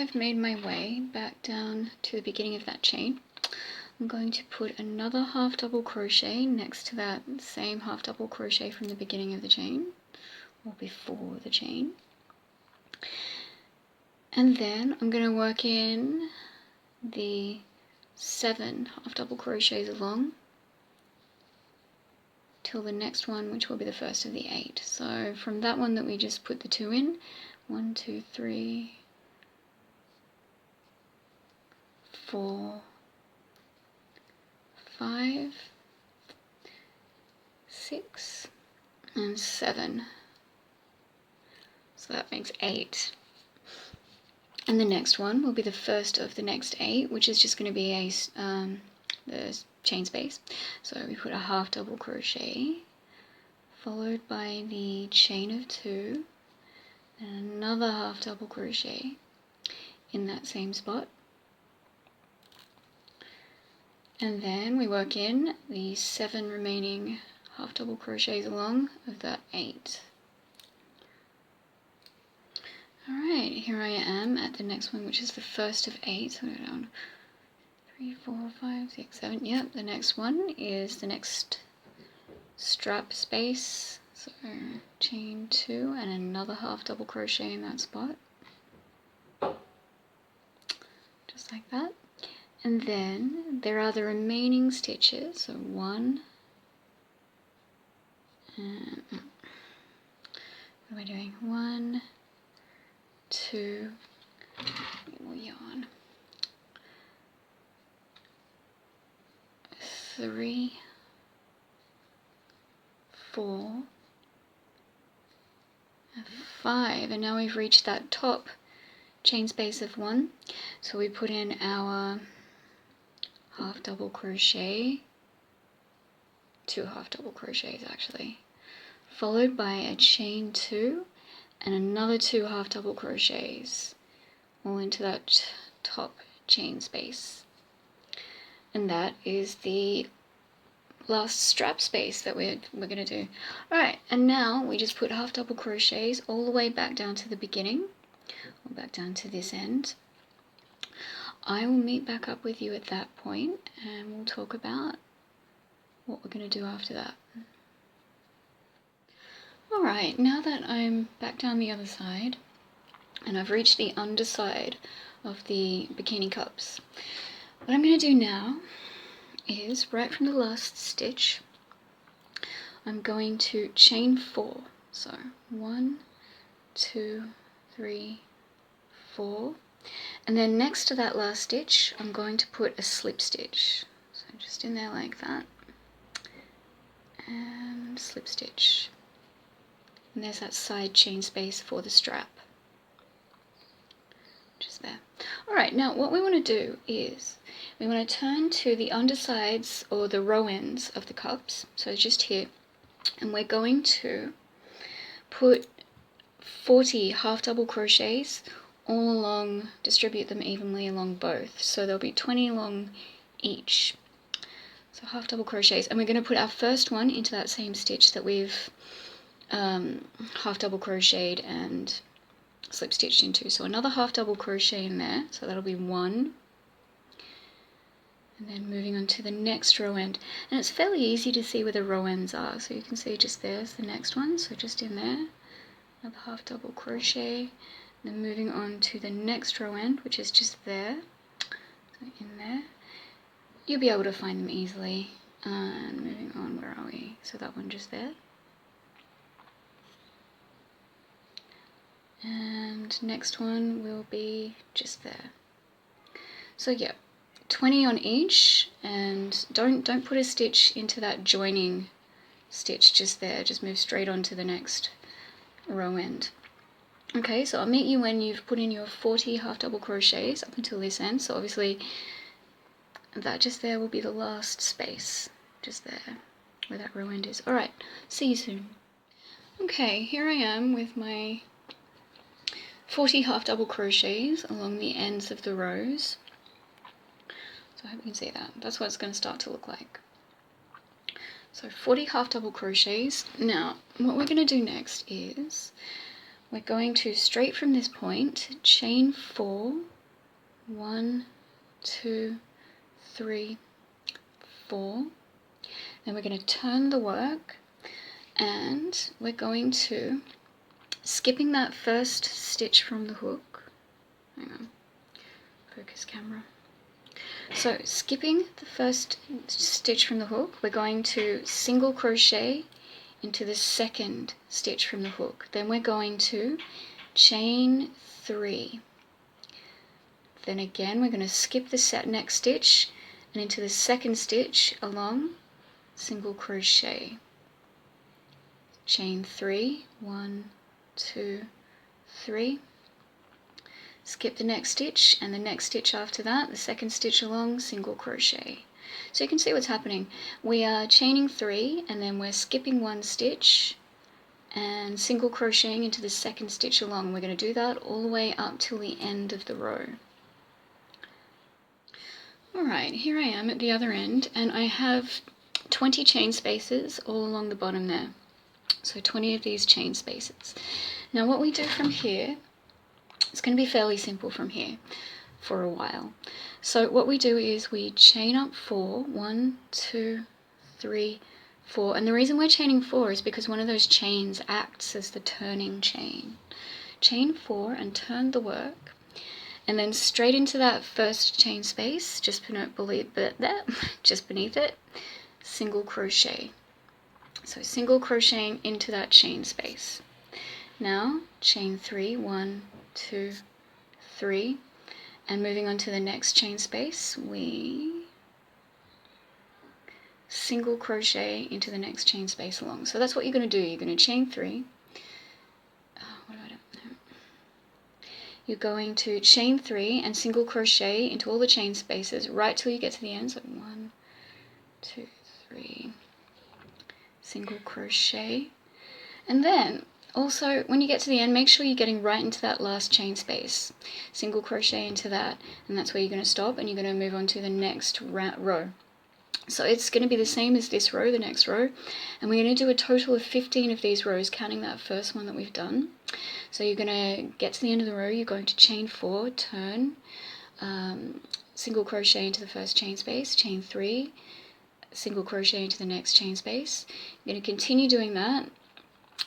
I've made my way back down to the beginning of that chain, I'm going to put another half double crochet next to that same half double crochet from the beginning of the chain, or before the chain. And then I'm going to work in the 7 half double crochets along till the next one, which will be the first of the 8. So from that one that we just put the 2 in, 1, 2, 3, 4, 5, 6, and 7. So that makes 8. And the next one will be the first of the next 8, which is just going to be the chain space. So we put a half double crochet, followed by the chain of 2, and another half double crochet in that same spot. And then we work in the 7 remaining half double crochets along of that 8. Alright, here I am at the next one, which is the first of 8. So go down 3, 4, 5, 6, 7. Yep, the next one is the next strap space. So chain 2 and another half double crochet in that spot. Just like that. And then there are the remaining stitches. So 1, and what am I doing? 1, 2, more yarn, 3, 4, and 5, and now we've reached that top chain space of 1. So we put in our half double crochet, 2 half double crochets actually, followed by a chain 2 and another 2 half double crochets, all into that top chain space. And that is the last strap space that we're going to do. Alright, and now we just put half double crochets all the way back down to the beginning, or back down to this end. I will meet back up with you at that point and we'll talk about what we're going to do after that. Alright, now that I'm back down the other side and I've reached the underside of the bikini cups, what I'm going to do now is, right from the last stitch, I'm going to chain 4. So 1, 2, 3, 4. And then next to that last stitch, I'm going to put a slip stitch. So just in there like that. And slip stitch. And there's that side chain space for the strap. Just there. Alright, now what we want to do is, we want to turn to the undersides or the row ends of the cups, so just here, and we're going to put 40 half double crochets all along, distribute them evenly along both, so there'll be 20 along each. So half double crochets, and we're going to put our first one into that same stitch that we've half double crocheted and slip stitched into. So another half double crochet in there, so that'll be 1. And then moving on to the next row end, and it's fairly easy to see where the row ends are, so you can see just there's the next one, so just in there, another half double crochet, and then moving on to the next row end, which is just there, so in there, you'll be able to find them easily. And moving on, where are we? So that one just there. And next one will be just there. So yeah, 20 on each, and don't put a stitch into that joining stitch just there, just move straight on to the next row end. Okay, so I'll meet you when you've put in your 40 half double crochets up until this end. So obviously that just there will be the last space, just there where that row end is. Alright, see you soon. Okay, here I am with my 40 half double crochets along the ends of the rows. So I hope you can see that. That's what it's going to start to look like. So 40 half double crochets. Now what we're going to do next is we're going to, straight from this point, chain 4 1, 2, 3, 4. Then we're going to turn the work, and we're going to, skipping that first stitch from the hook, hang on, focus camera. So skipping the first stitch from the hook, we're going to single crochet into the second stitch from the hook. Then we're going to chain 3. Then again we're going to skip the next stitch and into the second stitch along, single crochet, chain 3, 1, 2, 3, skip the next stitch and the next stitch after that, the second stitch along, single crochet. So you can see what's happening. We are chaining 3 and then we're skipping 1 stitch and single crocheting into the second stitch along. We're going to do that all the way up till the end of the row. Alright, here I am at the other end, and I have 20 chain spaces all along the bottom there. So 20 of these chain spaces. Now what we do from here, it's going to be fairly simple from here for a while. So what we do is we chain up 4, 1, 2, 3, 4, and the reason we're chaining 4 is because one of those chains acts as the turning chain. Chain 4 and turn the work, and then straight into that first chain space, just beneath it, single crochet. So single crocheting into that chain space. Now chain 3, 1, 2, 3, and moving on to the next chain space, we single crochet into the next chain space along. So that's what you're going to do. You're going to chain 3. You're going to chain 3 and single crochet into all the chain spaces right till you get to the end. So 1, 2, 3, single crochet. And then also when you get to the end, make sure you're getting right into that last chain space. Single crochet into that, and that's where you're going to stop, and you're going to move on to the next row. So it's going to be the same as this row, the next row, and we're going to do a total of 15 of these rows, counting that first one that we've done. So you're going to get to the end of the row, you're going to chain 4, turn, single crochet into the first chain space, chain 3, single crochet into the next chain space. You're going to continue doing that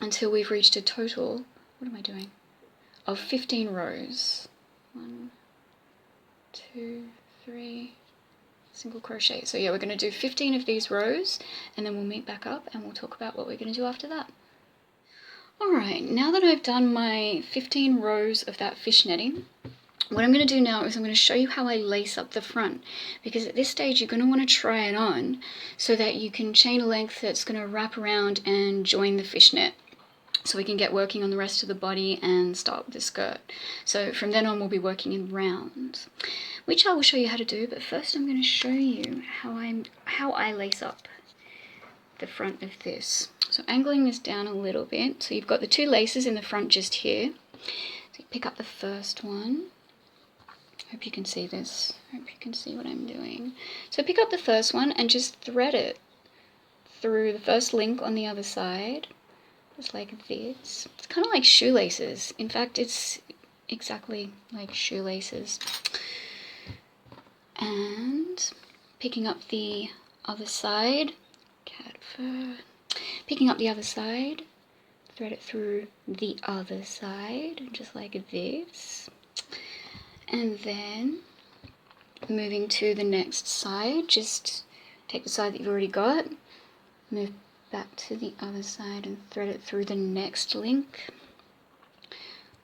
until we've reached a total, what am I doing, of 15 rows. 1, 2, 3, single crochet. So yeah, we're going to do 15 of these rows, and then we'll meet back up and we'll talk about what we're going to do after that. Alright, now that I've done my 15 rows of that fishnetting, what I'm going to do now is I'm going to show you how I lace up the front, because at this stage you're going to want to try it on so that you can chain a length that's going to wrap around and join the fishnet, so we can get working on the rest of the body and start with the skirt. So from then on we'll be working in rounds, which I will show you how to do, but first I'm going to show you how I lace up the front of this. So angling this down a little bit, so you've got the 2 laces in the front just here. So you pick up the first one. Hope you can see this. Hope you can see what I'm doing. So pick up the first one and just thread it through the first link on the other side, just like this. It's kind of like shoelaces. In fact, it's exactly like shoelaces. And picking up the other side, cat fur. Picking up the other side, thread it through the other side, just like this. And then moving to the next side, just take the side that you've already got, move back to the other side and thread it through the next link,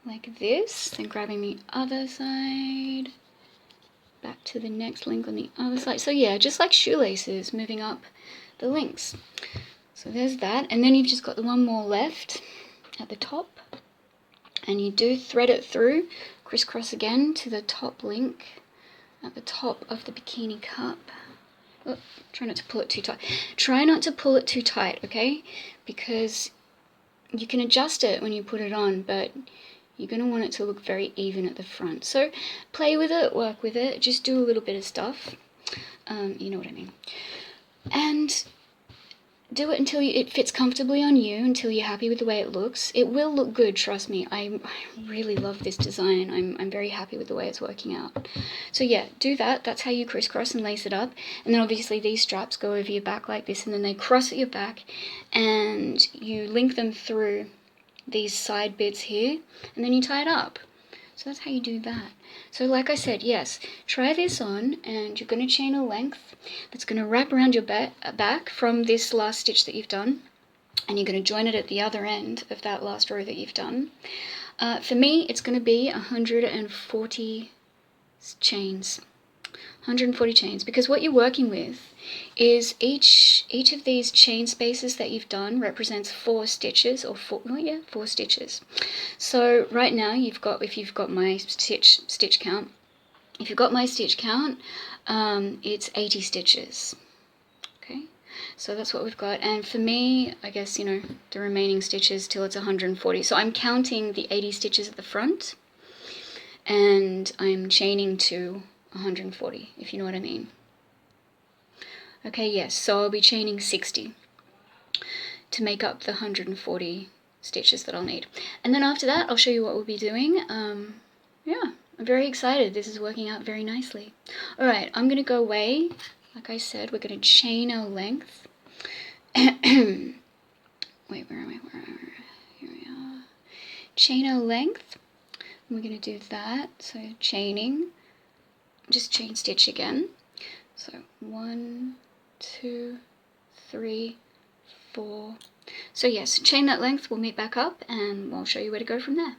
like this. Then grabbing the other side, back to the next link on the other side. So yeah, just like shoelaces, moving up the links. So there's that, and then you've just got the one more left at the top, and you do thread it through, crisscross again to the top link at the top of the bikini cup. Oh, try not to pull it too tight. Try not to pull it too tight, okay? Because you can adjust it when you put it on, but you're going to want it to look very even at the front. So play with it, work with it, just do a little bit of stuff. You know what I mean. And do it until it fits comfortably on you, until you're happy with the way it looks. It will look good, trust me. I really love this design. I'm very happy with the way it's working out. So yeah, do that. That's how you crisscross and lace it up. And then obviously these straps go over your back like this, and then they cross at your back, and you link them through these side bits here, and then you tie it up. So that's how you do that. So like I said, yes, try this on, and you're going to chain a length that's going to wrap around your back from this last stitch that you've done, and you're going to join it at the other end of that last row that you've done. For me, it's going to be 140 chains. 140 chains, because what you're working with is each of these chain spaces that you've done represents 4 stitches, or 4 stitches. So right now if you've got my stitch count, it's 80 stitches. Okay, so that's what we've got, and for me, I guess, you know, the remaining stitches till it's 140. So I'm counting the 80 stitches at the front, and I'm chaining to 140, if you know what I mean. Okay, yes, so I'll be chaining 60 to make up the 140 stitches that I'll need. And then after that, I'll show you what we'll be doing. Yeah, I'm very excited. This is working out very nicely. Alright, I'm going to go away. Like I said, we're going to chain our length. Wait, where am I? Here we are. Chain our length. And we're going to do that. So chaining. Just chain stitch again. So 1, 2, 3, 4. So yes, chain that length, we'll meet back up and I'll show you where to go from there.